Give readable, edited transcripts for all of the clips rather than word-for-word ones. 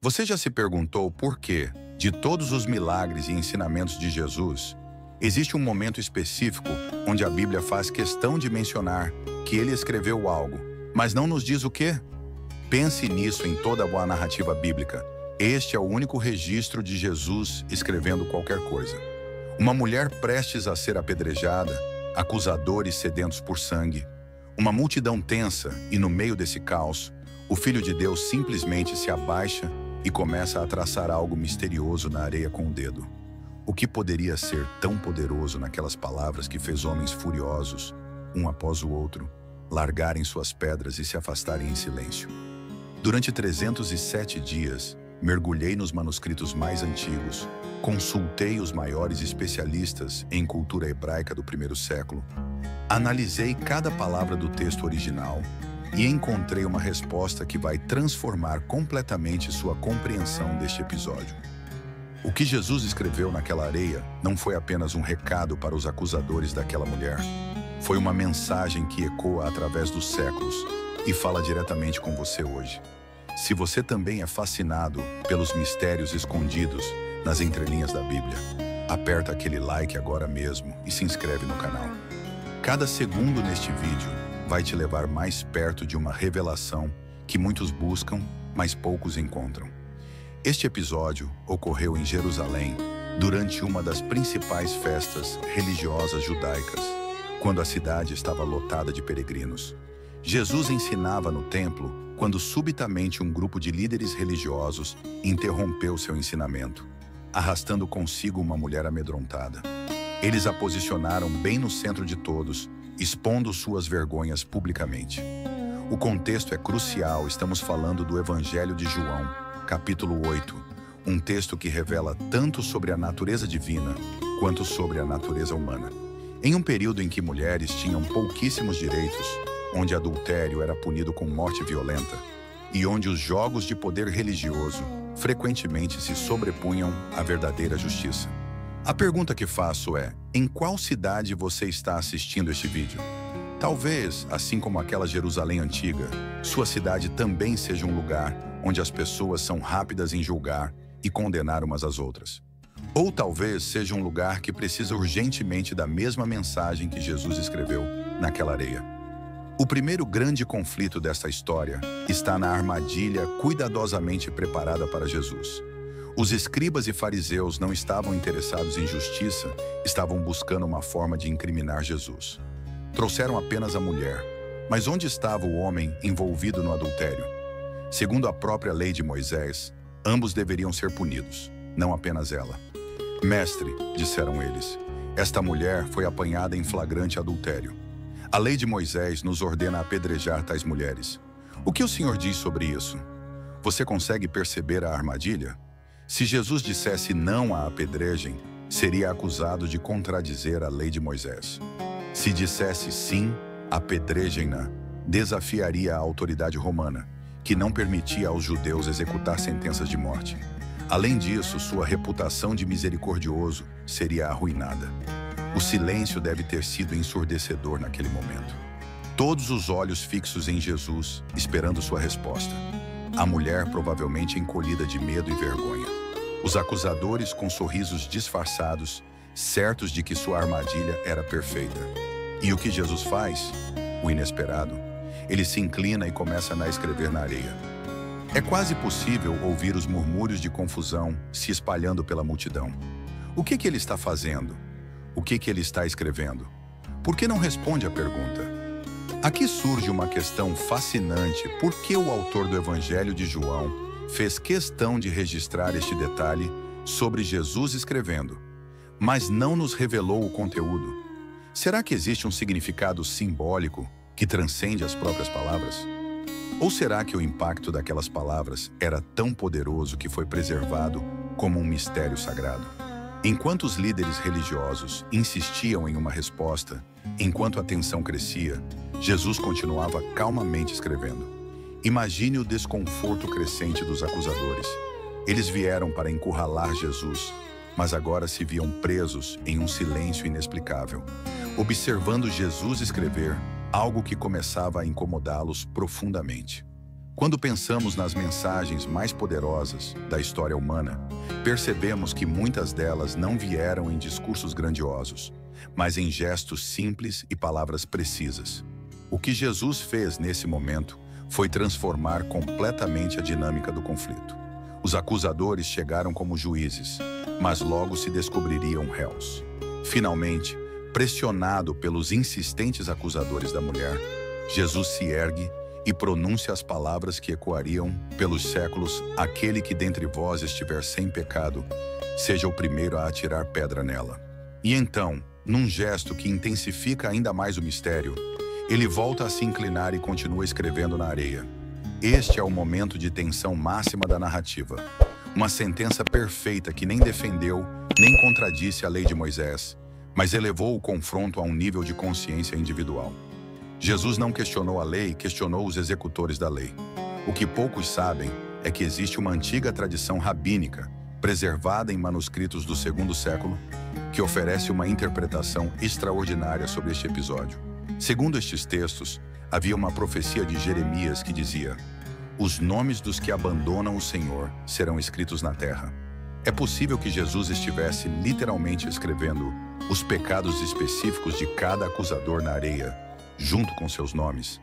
Você já se perguntou por que, de todos os milagres e ensinamentos de Jesus, existe um momento específico onde a Bíblia faz questão de mencionar que ele escreveu algo, mas não nos diz o quê? Pense nisso em toda a boa narrativa bíblica. Este é o único registro de Jesus escrevendo qualquer coisa. Uma mulher prestes a ser apedrejada, acusadores sedentos por sangue, uma multidão tensa e no meio desse caos, o Filho de Deus simplesmente se abaixa e começa a traçar algo misterioso na areia com o dedo. O que poderia ser tão poderoso naquelas palavras que fez homens furiosos, um após o outro, largarem suas pedras e se afastarem em silêncio? Durante 307 dias, mergulhei nos manuscritos mais antigos, consultei os maiores especialistas em cultura hebraica do primeiro século, analisei cada palavra do texto original e encontrei uma resposta que vai transformar completamente sua compreensão deste episódio. O que Jesus escreveu naquela areia não foi apenas um recado para os acusadores daquela mulher. Foi uma mensagem que ecoa através dos séculos e fala diretamente com você hoje. Se você também é fascinado pelos mistérios escondidos nas entrelinhas da Bíblia, aperta aquele like agora mesmo e se inscreve no canal. Cada segundo neste vídeo vai te levar mais perto de uma revelação que muitos buscam, mas poucos encontram. Este episódio ocorreu em Jerusalém durante uma das principais festas religiosas judaicas, quando a cidade estava lotada de peregrinos. Jesus ensinava no templo quando subitamente um grupo de líderes religiosos interrompeu seu ensinamento, arrastando consigo uma mulher amedrontada. Eles a posicionaram bem no centro de todos, expondo suas vergonhas publicamente. O contexto é crucial, estamos falando do Evangelho de João, capítulo 8, um texto que revela tanto sobre a natureza divina quanto sobre a natureza humana. Em um período em que mulheres tinham pouquíssimos direitos, onde adultério era punido com morte violenta, e onde os jogos de poder religioso frequentemente se sobrepunham à verdadeira justiça. A pergunta que faço é: em qual cidade você está assistindo este vídeo? Talvez, assim como aquela Jerusalém antiga, sua cidade também seja um lugar onde as pessoas são rápidas em julgar e condenar umas às outras. Ou talvez seja um lugar que precisa urgentemente da mesma mensagem que Jesus escreveu naquela areia. O primeiro grande conflito desta história está na armadilha cuidadosamente preparada para Jesus. Os escribas e fariseus não estavam interessados em justiça, estavam buscando uma forma de incriminar Jesus. Trouxeram apenas a mulher, mas onde estava o homem envolvido no adultério? Segundo a própria lei de Moisés, ambos deveriam ser punidos, não apenas ela. Mestre, disseram eles, esta mulher foi apanhada em flagrante adultério. A lei de Moisés nos ordena apedrejar tais mulheres. O que o Senhor diz sobre isso? Você consegue perceber a armadilha? Se Jesus dissesse não à apedrejem, seria acusado de contradizer a lei de Moisés. Se dissesse sim, apedrejem-na, desafiaria a autoridade romana, que não permitia aos judeus executar sentenças de morte. Além disso, sua reputação de misericordioso seria arruinada. O silêncio deve ter sido ensurdecedor naquele momento. Todos os olhos fixos em Jesus, esperando sua resposta. A mulher provavelmente encolhida de medo e vergonha. Os acusadores com sorrisos disfarçados, certos de que sua armadilha era perfeita. E o que Jesus faz? O inesperado. Ele se inclina e começa a escrever na areia. É quase possível ouvir os murmúrios de confusão se espalhando pela multidão. O que ele está fazendo? O que ele está escrevendo? Por que não responde à pergunta? Aqui surge uma questão fascinante: por que o autor do Evangelho de João fez questão de registrar este detalhe sobre Jesus escrevendo, mas não nos revelou o conteúdo? Será que existe um significado simbólico que transcende as próprias palavras? Ou será que o impacto daquelas palavras era tão poderoso que foi preservado como um mistério sagrado? Enquanto os líderes religiosos insistiam em uma resposta, enquanto a tensão crescia, Jesus continuava calmamente escrevendo. Imagine o desconforto crescente dos acusadores. Eles vieram para encurralar Jesus, mas agora se viam presos em um silêncio inexplicável, observando Jesus escrever algo que começava a incomodá-los profundamente. Quando pensamos nas mensagens mais poderosas da história humana, percebemos que muitas delas não vieram em discursos grandiosos, mas em gestos simples e palavras precisas. O que Jesus fez nesse momento foi transformar completamente a dinâmica do conflito. Os acusadores chegaram como juízes, mas logo se descobririam réus. Finalmente, pressionado pelos insistentes acusadores da mulher, Jesus se ergue e pronuncia as palavras que ecoariam pelos séculos: aquele que dentre vós estiver sem pecado, seja o primeiro a atirar pedra nela. E então, num gesto que intensifica ainda mais o mistério, ele volta a se inclinar e continua escrevendo na areia. Este é o momento de tensão máxima da narrativa. Uma sentença perfeita que nem defendeu, nem contradisse a lei de Moisés, mas elevou o confronto a um nível de consciência individual. Jesus não questionou a lei, questionou os executores da lei. O que poucos sabem é que existe uma antiga tradição rabínica, preservada em manuscritos do segundo século, que oferece uma interpretação extraordinária sobre este episódio. Segundo estes textos, havia uma profecia de Jeremias que dizia: os nomes dos que abandonam o Senhor serão escritos na terra. É possível que Jesus estivesse literalmente escrevendo os pecados específicos de cada acusador na areia, junto com seus nomes.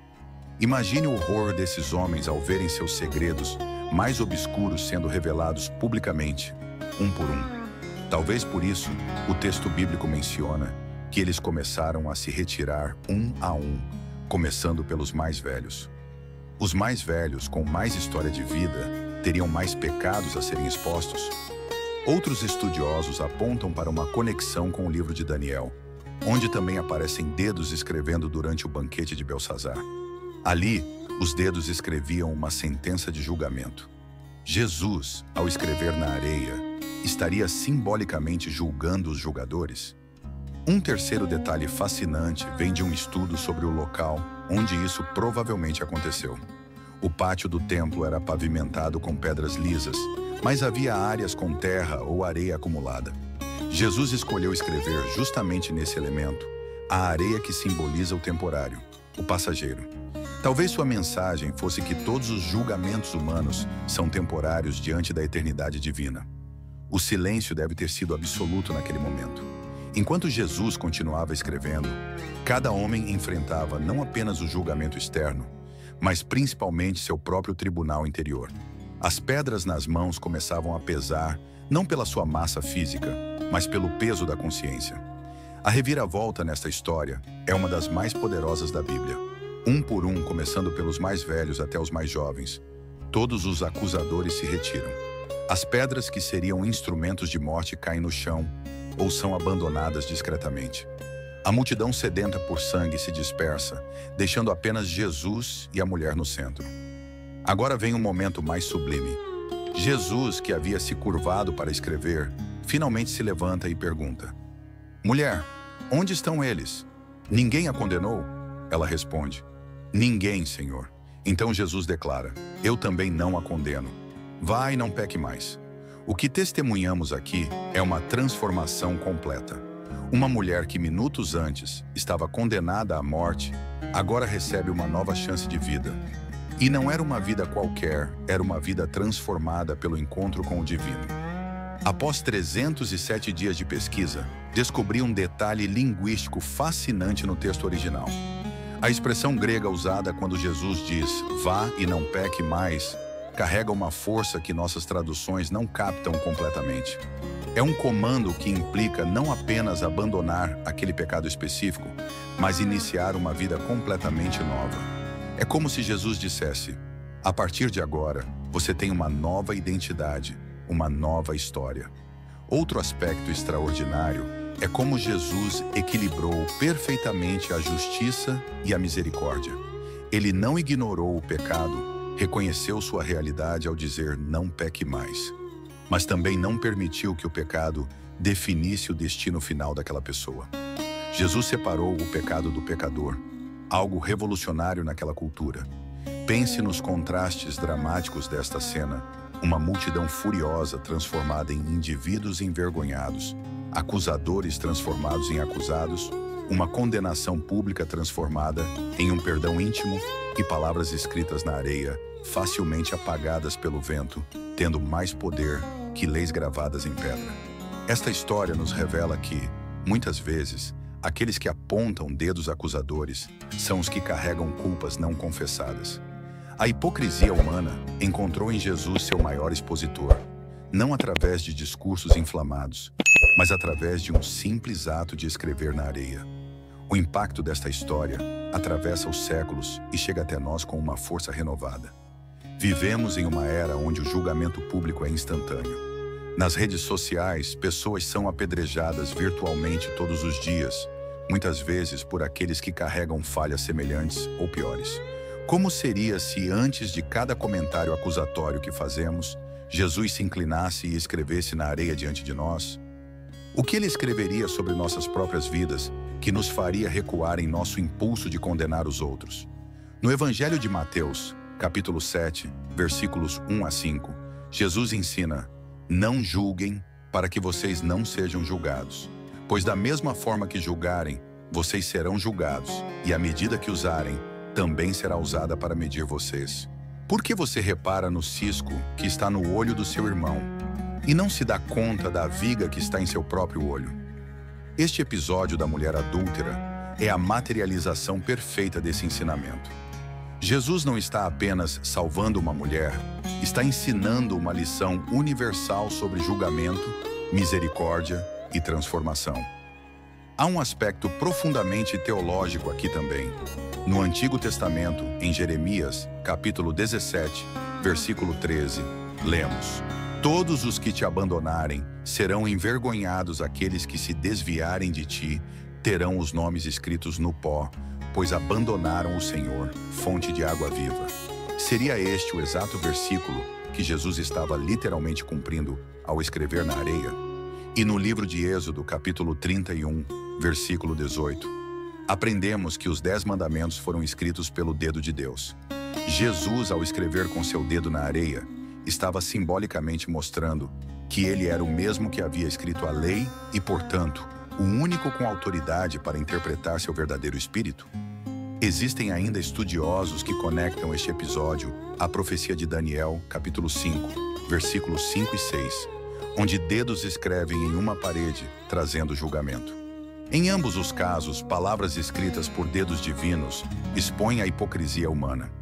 Imagine o horror desses homens ao verem seus segredos mais obscuros sendo revelados publicamente, um por um. Talvez por isso, o texto bíblico menciona que eles começaram a se retirar um a um, começando pelos mais velhos. Os mais velhos, com mais história de vida, teriam mais pecados a serem expostos. Outros estudiosos apontam para uma conexão com o livro de Daniel, onde também aparecem dedos escrevendo durante o banquete de Belsazar. Ali, os dedos escreviam uma sentença de julgamento. Jesus, ao escrever na areia, estaria simbolicamente julgando os julgadores. Um terceiro detalhe fascinante vem de um estudo sobre o local onde isso provavelmente aconteceu. O pátio do templo era pavimentado com pedras lisas, mas havia áreas com terra ou areia acumulada. Jesus escolheu escrever justamente nesse elemento, a areia que simboliza o temporário, o passageiro. Talvez sua mensagem fosse que todos os julgamentos humanos são temporários diante da eternidade divina. O silêncio deve ter sido absoluto naquele momento. Enquanto Jesus continuava escrevendo, cada homem enfrentava não apenas o julgamento externo, mas principalmente seu próprio tribunal interior. As pedras nas mãos começavam a pesar, não pela sua massa física, mas pelo peso da consciência. A reviravolta nesta história é uma das mais poderosas da Bíblia. Um por um, começando pelos mais velhos até os mais jovens, todos os acusadores se retiram. As pedras que seriam instrumentos de morte caem no chão ou são abandonadas discretamente. A multidão sedenta por sangue se dispersa, deixando apenas Jesus e a mulher no centro. Agora vem um momento mais sublime. Jesus, que havia se curvado para escrever, finalmente se levanta e pergunta: mulher, onde estão eles? Ninguém a condenou? Ela responde: ninguém, Senhor. Então Jesus declara: eu também não a condeno. Vá e não peque mais. O que testemunhamos aqui é uma transformação completa. Uma mulher que minutos antes estava condenada à morte, agora recebe uma nova chance de vida. E não era uma vida qualquer, era uma vida transformada pelo encontro com o divino. Após 307 dias de pesquisa, descobri um detalhe linguístico fascinante no texto original. A expressão grega usada quando Jesus diz "vá e não peque mais" carrega uma força que nossas traduções não captam completamente. É um comando que implica não apenas abandonar aquele pecado específico, mas iniciar uma vida completamente nova. É como se Jesus dissesse: a partir de agora, você tem uma nova identidade, uma nova história. Outro aspecto extraordinário é como Jesus equilibrou perfeitamente a justiça e a misericórdia. Ele não ignorou o pecado, reconheceu sua realidade ao dizer "não peque mais", mas também não permitiu que o pecado definisse o destino final daquela pessoa. Jesus separou o pecado do pecador, algo revolucionário naquela cultura. Pense nos contrastes dramáticos desta cena: uma multidão furiosa transformada em indivíduos envergonhados, acusadores transformados em acusados, uma condenação pública transformada em um perdão íntimo e palavras escritas na areia, facilmente apagadas pelo vento, tendo mais poder que leis gravadas em pedra. Esta história nos revela que, muitas vezes, aqueles que apontam dedos acusadores são os que carregam culpas não confessadas. A hipocrisia humana encontrou em Jesus seu maior expositor, não através de discursos inflamados, mas através de um simples ato de escrever na areia. O impacto desta história atravessa os séculos e chega até nós com uma força renovada. Vivemos em uma era onde o julgamento público é instantâneo. Nas redes sociais, pessoas são apedrejadas virtualmente todos os dias, muitas vezes por aqueles que carregam falhas semelhantes ou piores. Como seria se, antes de cada comentário acusatório que fazemos, Jesus se inclinasse e escrevesse na areia diante de nós? O que ele escreveria sobre nossas próprias vidas que nos faria recuar em nosso impulso de condenar os outros? No Evangelho de Mateus, capítulo 7, versículos 1 a 5, Jesus ensina: não julguem para que vocês não sejam julgados, pois da mesma forma que julgarem, vocês serão julgados, e a medida que usarem também será usada para medir vocês. Por que você repara no cisco que está no olho do seu irmão e não se dá conta da viga que está em seu próprio olho? Este episódio da mulher adúltera é a materialização perfeita desse ensinamento. Jesus não está apenas salvando uma mulher, está ensinando uma lição universal sobre julgamento, misericórdia e transformação. Há um aspecto profundamente teológico aqui também. No Antigo Testamento, em Jeremias, capítulo 17, versículo 13, lemos: todos os que te abandonarem serão envergonhados, aqueles que se desviarem de ti terão os nomes escritos no pó, pois abandonaram o Senhor, fonte de água viva. Seria este o exato versículo que Jesus estava literalmente cumprindo ao escrever na areia? E no livro de Êxodo, capítulo 31, versículo 18, aprendemos que os 10 mandamentos foram escritos pelo dedo de Deus. Jesus, ao escrever com seu dedo na areia, estava simbolicamente mostrando que ele era o mesmo que havia escrito a lei e, portanto, o único com autoridade para interpretar seu verdadeiro espírito. Existem ainda estudiosos que conectam este episódio à profecia de Daniel, capítulo 5, versículos 5 e 6, onde dedos escrevem em uma parede, trazendo julgamento. Em ambos os casos, palavras escritas por dedos divinos expõem a hipocrisia humana.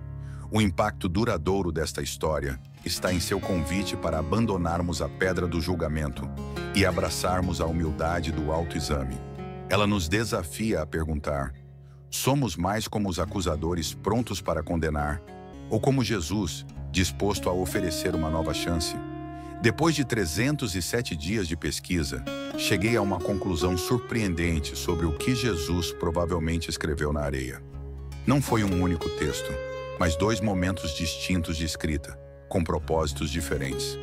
O impacto duradouro desta história está em seu convite para abandonarmos a pedra do julgamento e abraçarmos a humildade do autoexame. Ela nos desafia a perguntar: somos mais como os acusadores prontos para condenar, ou como Jesus, disposto a oferecer uma nova chance? Depois de 307 dias de pesquisa, cheguei a uma conclusão surpreendente sobre o que Jesus provavelmente escreveu na areia. Não foi um único texto, mas 2 momentos distintos de escrita, com propósitos diferentes.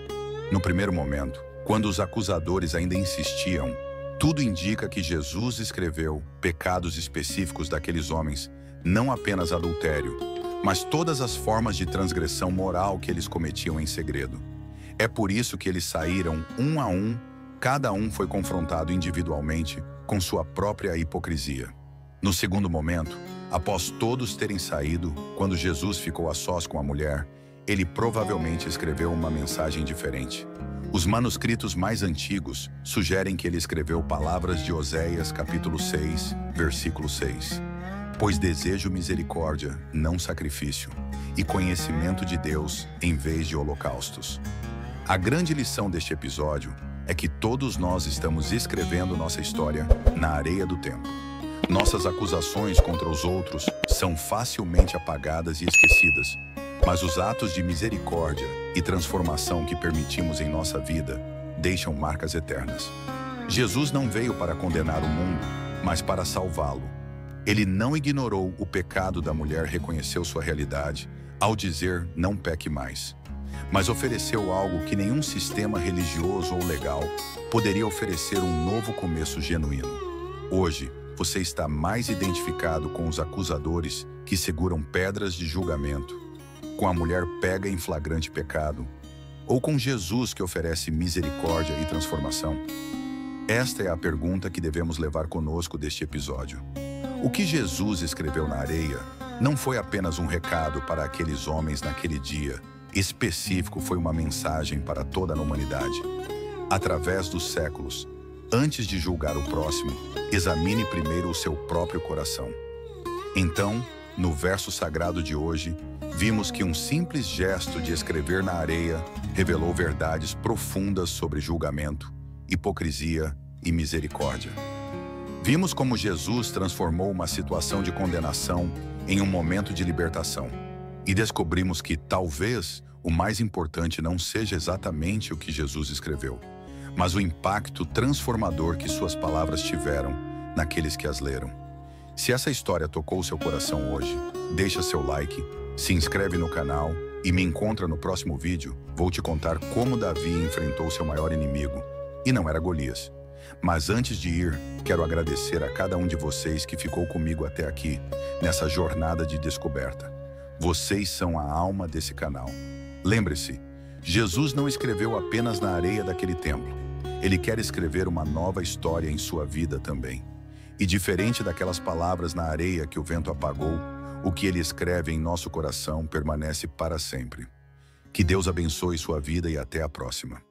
No primeiro momento, quando os acusadores ainda insistiam, tudo indica que Jesus escreveu pecados específicos daqueles homens, não apenas adultério, mas todas as formas de transgressão moral que eles cometiam em segredo. É por isso que eles saíram um a um, cada um foi confrontado individualmente com sua própria hipocrisia. No segundo momento, após todos terem saído, quando Jesus ficou a sós com a mulher, ele provavelmente escreveu uma mensagem diferente. Os manuscritos mais antigos sugerem que ele escreveu palavras de Oséias, capítulo 6, versículo 6. Pois desejo misericórdia, não sacrifício, e conhecimento de Deus em vez de holocaustos. A grande lição deste episódio é que todos nós estamos escrevendo nossa história na areia do tempo. Nossas acusações contra os outros são facilmente apagadas e esquecidas, mas os atos de misericórdia e transformação que permitimos em nossa vida deixam marcas eternas. Jesus não veio para condenar o mundo, mas para salvá-lo. Ele não ignorou o pecado da mulher, reconheceu sua realidade ao dizer: não peque mais. Mas ofereceu algo que nenhum sistema religioso ou legal poderia oferecer: um novo começo genuíno. Hoje, você está mais identificado com os acusadores que seguram pedras de julgamento, com a mulher pega em flagrante pecado, ou com Jesus que oferece misericórdia e transformação? Esta é a pergunta que devemos levar conosco deste episódio. O que Jesus escreveu na areia não foi apenas um recado para aqueles homens naquele dia específico, foi uma mensagem para toda a humanidade. Através dos séculos, antes de julgar o próximo, examine primeiro o seu próprio coração. Então, no verso sagrado de hoje, vimos que um simples gesto de escrever na areia revelou verdades profundas sobre julgamento, hipocrisia e misericórdia. Vimos como Jesus transformou uma situação de condenação em um momento de libertação. E descobrimos que, talvez, o mais importante não seja exatamente o que Jesus escreveu, mas o impacto transformador que suas palavras tiveram naqueles que as leram. Se essa história tocou seu coração hoje, deixa seu like, se inscreve no canal e me encontra no próximo vídeo. Vou te contar como Davi enfrentou seu maior inimigo, e não era Golias. Mas antes de ir, quero agradecer a cada um de vocês que ficou comigo até aqui, nessa jornada de descoberta. Vocês são a alma desse canal. Lembre-se, Jesus não escreveu apenas na areia daquele templo. Ele quer escrever uma nova história em sua vida também. E diferente daquelas palavras na areia que o vento apagou, o que ele escreve em nosso coração permanece para sempre. Que Deus abençoe sua vida e até a próxima.